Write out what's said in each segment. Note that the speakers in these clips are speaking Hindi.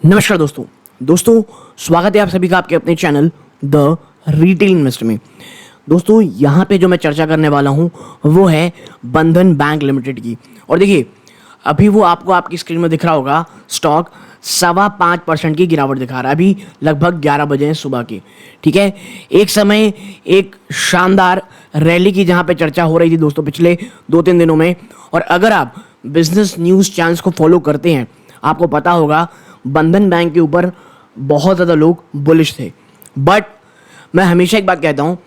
नमस्कार दोस्तों स्वागत है आप सभी का आपके अपने चैनल द रिटेल इन्वेस्टर में। दोस्तों यहाँ पे जो मैं चर्चा करने वाला हूँ वो है बंधन बैंक लिमिटेड की। और देखिए अभी वो आपको आपकी स्क्रीन में दिख रहा होगा, स्टॉक 5.25% की गिरावट दिखा रहा है। अभी लगभग 11 बजे हैं सुबह के, ठीक है। एक समय एक शानदार रैली की जहाँ पे चर्चा हो रही थी दोस्तों पिछले 2-3 दिनों में। और अगर आप बिजनेस न्यूज़ चैनल्स को फॉलो करते हैं आपको पता होगा बंधन बैंक के ऊपर बहुत ज़्यादा लोग बुलिश थे। बट मैं हमेशा एक बात कहता हूँ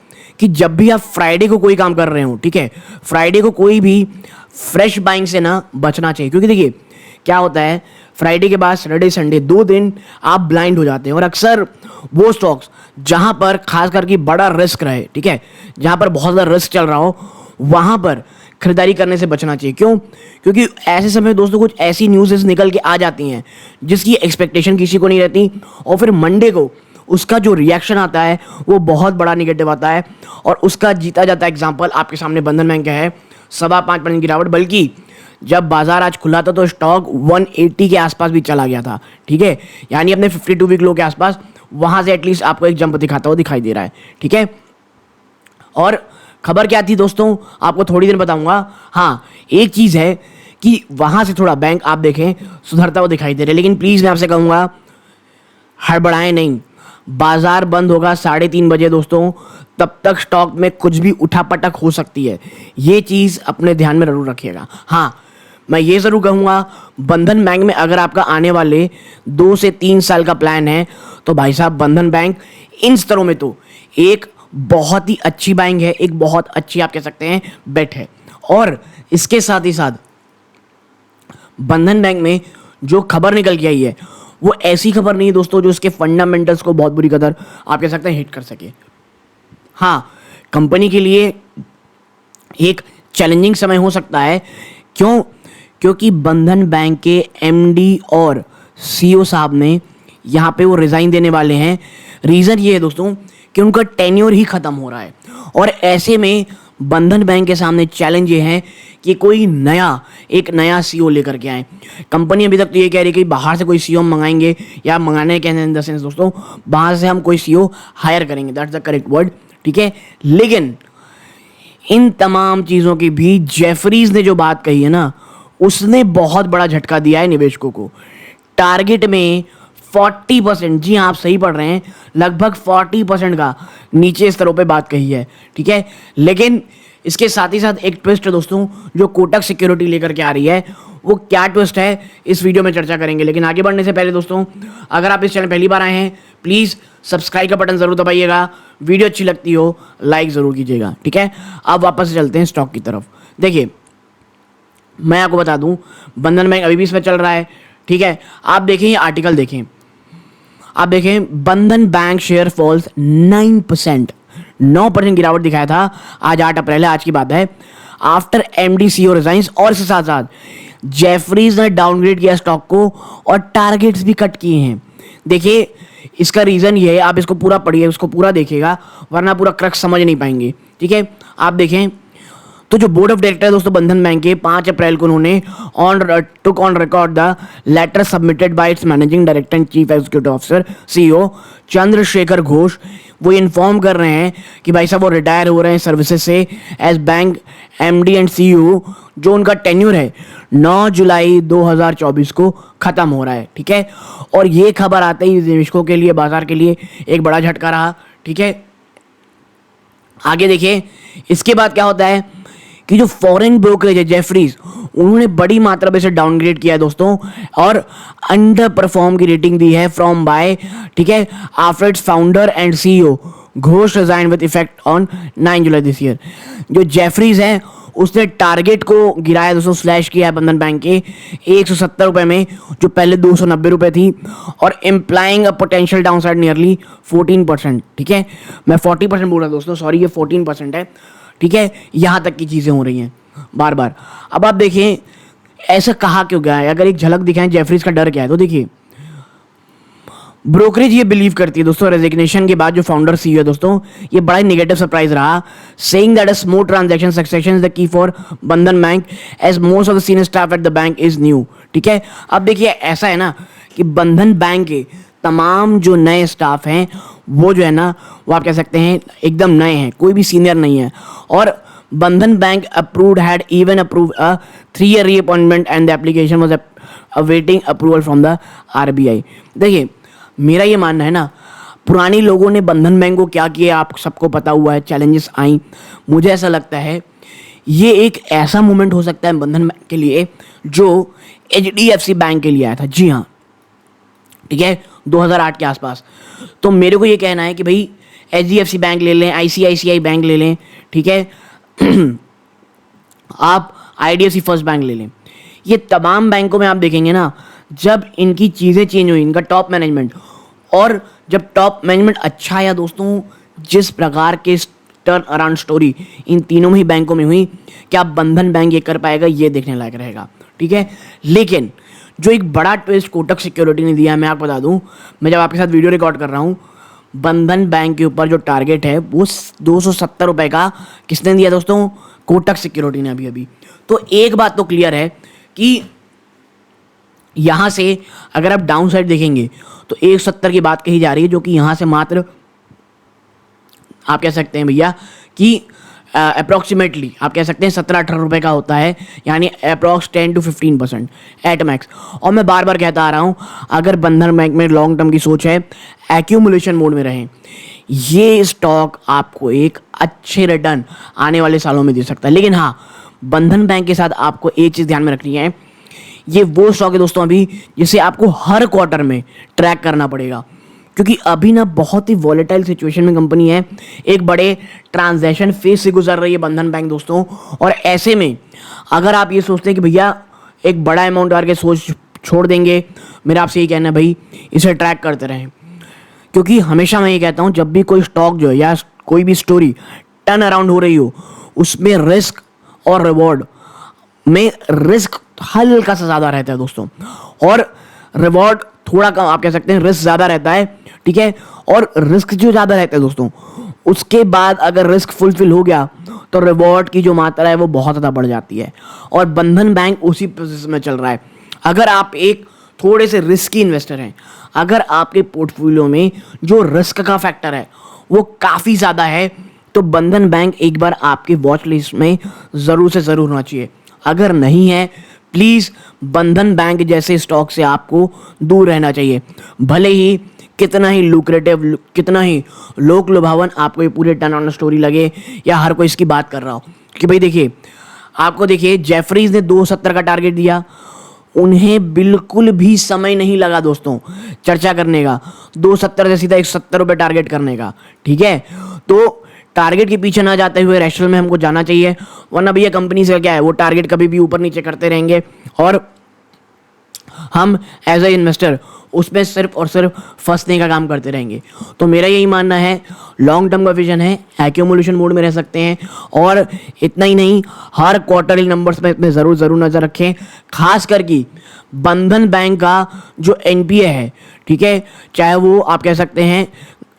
कि जब भी आप फ्राइडे को कोई काम कर रहे हो, ठीक है, फ्राइडे को कोई भी फ्रेश बाइंग से ना बचना चाहिए। क्योंकि देखिए क्या होता है, फ्राइडे के बाद सैटरडे संडे 2 दिन आप ब्लाइंड हो जाते हैं। और अक्सर वो स्टॉक्स जहाँ पर खास करके बड़ा रिस्क रहे, ठीक है, जहाँ पर बहुत ज़्यादा रिस्क चल रहा हो, वहाँ पर खरीदारी करने से बचना चाहिए। क्यों? क्योंकि ऐसे समय दोस्तों कुछ ऐसी न्यूज़ निकल के आ जाती हैं जिसकी एक्सपेक्टेशन किसी को नहीं रहती, और फिर मंडे को उसका जो रिएक्शन आता है वो बहुत बड़ा निगेटिव आता है और उसका जीता जाता है एग्जाम्पल आपके सामने बंधन बैंक का है। 5.25% गिरावट, बल्कि जब बाजार आज खुला था तो स्टॉक 180 के आसपास भी चला गया था, ठीक है, यानी अपने 52 वीक लो के आसपास, वहाँ से एटलीस्ट आपको एक जंप दिखाता हुआ दिखाई दे रहा है, ठीक है। और खबर क्या थी दोस्तों आपको थोड़ी देर बताऊंगा। हाँ, एक चीज़ है कि वहाँ से थोड़ा बैंक आप देखें सुधरता हुआ दिखाई दे रहा है, लेकिन प्लीज़ मैं आपसे कहूँगा हड़बड़ाएं नहीं। बाजार बंद होगा 3:30 बजे दोस्तों, तब तक स्टॉक में कुछ भी उठापटक हो सकती है, ये चीज़ अपने ध्यान में जरूर रखिएगा। हाँ, मैं ये ज़रूर कहूँगा बंधन बैंक में अगर आपका आने वाले 2 से 3 साल का प्लान है तो भाई साहब बंधन बैंक इन स्तरों में तो एक बहुत ही अच्छी बाइंग है, एक बहुत अच्छी आप कह सकते हैं बेट है। और इसके साथ ही साथ बंधन बैंक में जो खबर निकल के आई है वो ऐसी खबर नहीं है दोस्तों जो इसके फंडामेंटल्स को बहुत बुरी कदर आप कह सकते हैं हिट कर सके। हाँ, कंपनी के लिए एक चैलेंजिंग समय हो सकता है। क्यों? क्योंकि बंधन बैंक के एमडी और सीईओ साहब ने यहाँ पे वो रिज़ाइन देने वाले हैं। रीज़न ये है दोस्तों कि उनका टेन्योर ही ख़त्म हो रहा है, और ऐसे में बंधन बैंक के सामने चैलेंज ये है कि कोई एक नया सीईओ लेकर के आए। कंपनी अभी तक तो ये कह रही है कि बाहर से कोई सीईओ मंगाएंगे, या मंगाने के इन द सेंस दोस्तों बाहर से हम कोई सीईओ हायर करेंगे, दैट्स द करेक्ट वर्ड, ठीक है। लेकिन इन तमाम चीज़ों की भी जेफरीज ने जो बात कही है ना, उसने बहुत बड़ा झटका दिया है निवेशकों को। टारगेट में 40%, जी हाँ आप सही पढ़ रहे हैं, लगभग 40% का नीचे स्तरों पे बात कही है, ठीक है। लेकिन इसके साथ ही साथ एक ट्विस्ट है दोस्तों जो कोटक सिक्योरिटी लेकर के आ रही है। वो क्या ट्विस्ट है इस वीडियो में चर्चा करेंगे। लेकिन आगे बढ़ने से पहले दोस्तों अगर आप इस चैनल पहली बार आए हैं प्लीज़ सब्सक्राइब का बटन ज़रूर दबाइएगा, वीडियो अच्छी लगती हो लाइक ज़रूर कीजिएगा, ठीक है। अब वापस से चलते हैं स्टॉक की तरफ। देखिए मैं आपको बता दूं बंधन बैंक अभी भी इसमें चल रहा है, ठीक है। आप देखें ये आर्टिकल देखें, आप देखें बंधन बैंक शेयर फॉल्स 9% गिरावट दिखाया था। आज 8 अप्रैल है, आज की बात है, आफ्टर एमडी सीईओ रिजाइंस। और इसके साथ साथ जेफरीज ने डाउनग्रेड किया स्टॉक को और टारगेट्स भी कट किए हैं। देखिए इसका रीज़न ये है, आप इसको पूरा पढ़िए, उसको पूरा देखिएगा वरना पूरा क्रक्स समझ नहीं पाएंगे, ठीक है। आप देखें तो जो बोर्ड ऑफ डायरेक्टर दोस्तों बंधन बैंक के 5 अप्रैल को उन्होंने took on record the letter submitted by its managing director and chief executive officer CEO Chandrashekhar Ghosh. वो इन्फॉर्म कर रहे हैं कि भाई साहब वो रिटायर हो रहे हैं सर्विसेज से as bank MD and CEO. जो उनका टेन्यूर है 9 जुलाई 2024 को ख़त्म हो रहा है, ठीक है। और ये खबर आते ही निवेशकों के लिए, बाजार के लिए एक बड़ा झटका रहा, ठीक है। आगे देखिए इसके बाद क्या होता है कि जो फॉरेन ब्रोकरेज है जेफरीज, उन्होंने बड़ी मात्रा में इसे डाउनग्रेड किया है दोस्तों और अंडर परफॉर्म की रेटिंग दी है फ्रॉम बाय, ठीक है, after it's founder and CEO Ghosh resign with effect on 9 July this year. जो जेफरीज है उसने टारगेट को गिराया दोस्तों, स्लैश किया है बंधन बैंक के 170 रुपये में, जो पहले 290 रुपये थी, और implying a potential downside nearly 14%, ठीक है। मैं 40% बोल रहा दोस्तों, सॉरी, ये 14% है, ठीक है। यहाँ तक की चीज़ें हो रही हैं बार बार। अब आप देखें ऐसा कहा क्यों गया है, अगर एक झलक दिखाएं जेफरीज का डर क्या है तो देखिए ब्रोकरेज ये बिलीव करती है दोस्तों रेजिग्नेशन के बाद जो फाउंडर सीईओ है दोस्तों, ये बड़ा ही नेगेटिव सरप्राइज रहा, saying that a smooth transaction succession is the key for Bandhan bank as most of the senior staff at the bank is new, ठीक ठीक है, अब देखिए ऐसा है ना कि बंधन बैंक के तमाम जो नए स्टाफ हैं वो जो है ना, वो आप कह सकते हैं एकदम नए हैं, कोई भी सीनियर नहीं है। और बंधन bank approved had even approve a 3-year reappointment and the application was awaiting approval from the RBI. देखिए मेरा ये मानना है ना, पुरानी लोगों ने बंधन बैंक को क्या किया आप सबको पता हुआ है, चैलेंजेस आई। मुझे ऐसा लगता है ये एक ऐसा मोमेंट हो सकता है बंधन बैंक के लिए जो एचडीएफसी बैंक के लिए आया था। जी हाँ, ठीक है, 2008 के आसपास। तो मेरे को ये कहना है कि भाई एचडीएफसी बैंक ले लें, आईसीआईसीआई बैंक ले लें, ठीक है, आप आईडीएफसी फर्स्ट बैंक ले लें। ये तमाम बैंकों में आप देखेंगे ना, जब इनकी चीज़ें चेंज हुई, इनका टॉप मैनेजमेंट, और जब टॉप मैनेजमेंट अच्छा आया दोस्तों, जिस प्रकार के टर्न अराउंड स्टोरी इन तीनों ही बैंकों में हुई, क्या बंधन बैंक ये कर पाएगा, ये देखने लायक रहेगा। ठीक है, लेकिन जो एक बड़ा ट्विस्ट कोटक सिक्योरिटी ने दिया है, मैं आपको बता दूं, मैं जब आपके साथ वीडियो रिकॉर्ड कर रहा हूं, बंधन बैंक के ऊपर जो टारगेट है वो 270 रुपए का किसने दिया दोस्तों, कोटक सिक्योरिटी ने अभी। तो एक बात तो क्लियर है कि यहां से अगर आप डाउन साइड देखेंगे तो 170 की बात कही जा रही है, जो कि यहां से मात्र आप कह सकते हैं भैया कि अप्रॉक्सीमेटली आप कह सकते हैं 17-18 रुपए का होता है, यानी अप्रॉक्स 10 to 15% एट मैक्स। और मैं बार बार कहता आ रहा हूं, अगर बंधन बैंक में लॉन्ग टर्म की सोच है, एक्यूमुलेशन मोड में रहें, ये स्टॉक आपको एक अच्छे रिटर्न आने वाले सालों में दे सकता है। लेकिन हाँ, बंधन बैंक के साथ आपको एक चीज़ ध्यान में रखनी है, ये वो स्टॉक है दोस्तों अभी जिसे आपको हर क्वार्टर में ट्रैक करना पड़ेगा, क्योंकि अभी ना बहुत ही वॉलेटाइल सिचुएशन में कंपनी है, एक बड़े ट्रांजैक्शन फेज से गुजर रही है बंधन बैंक दोस्तों। और ऐसे में अगर आप ये सोचते हैं कि भैया एक बड़ा अमाउंट करके सोच छोड़ देंगे, मेरा आपसे ये कहना है भाई इसे ट्रैक करते रहें, क्योंकि हमेशा मैं ये कहता हूँ जब भी कोई स्टॉक जो है या कोई भी स्टोरी टर्न अराउंड हो रही हो, उसमें रिस्क और रिवॉर्ड में रिस्क हल्का सा ज़्यादा रहता है दोस्तों, और रिवॉर्ड थोड़ा कम, आप कह सकते हैं रिस्क ज़्यादा रहता है। ठीक है, और रिस्क जो ज़्यादा रहता है दोस्तों, उसके बाद अगर रिस्क फुलफिल हो गया तो रिवॉर्ड की जो मात्रा है वो बहुत ज़्यादा बढ़ जाती है, और बंधन बैंक उसी प्रोसेस में चल रहा है। अगर आप एक थोड़े से रिस्की इन्वेस्टर हैं, अगर आपके पोर्टफोलियो में जो रिस्क का फैक्टर है वो काफ़ी ज़्यादा है, तो बंधन बैंक एक बार आपके वॉच लिस्ट में ज़रूर से ज़रूर होना चाहिए। अगर नहीं है, प्लीज़ बंधन बैंक जैसे स्टॉक से आपको दूर रहना चाहिए। भले ही कितना ही लुक्रेटिव, कितना ही लोक लुभावन आपको ये पूरे टर्न ऑन स्टोरी लगे, या हर कोई इसकी बात कर रहा हो कि भाई देखिए, आपको देखिए जेफरीज ने 270 का टारगेट दिया, उन्हें बिल्कुल भी समय नहीं लगा दोस्तों चर्चा करने का, 270 से सीधा 170 रुपये टारगेट करने का। ठीक है, तो टारगेट के पीछे ना जाते हुए रैशनल में हमको जाना चाहिए, वरना भैया कंपनी से क्या है, वो टारगेट कभी भी ऊपर नीचे करते रहेंगे और हम एज ए इन्वेस्टर उसमें सिर्फ और सिर्फ फंसने का काम करते रहेंगे। तो मेरा यही मानना है, लॉन्ग टर्म का विजन है, एक्यूमुलेशन मोड में रह सकते हैं, और इतना ही नहीं, हर क्वार्टरली नंबर्स में इसमें ज़रूर नज़र रखें, खास करके बंधन बैंक का जो एनपीए है, ठीक है, चाहे वो आप कह सकते हैं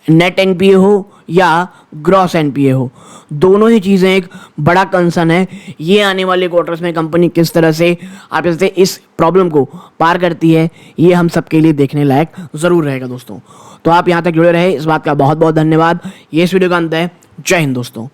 नेट एनपीए हो या ग्रॉस एनपीए हो, दोनों ही चीज़ें एक बड़ा कंसर्न है। ये आने वाले क्वार्टर्स में कंपनी किस तरह से आप जैसे इस प्रॉब्लम को पार करती है, ये हम सबके लिए देखने लायक ज़रूर रहेगा दोस्तों। तो आप यहाँ तक जुड़े रहे, इस बात का बहुत बहुत धन्यवाद। ये इस वीडियो का अंत है। जय हिंद दोस्तों।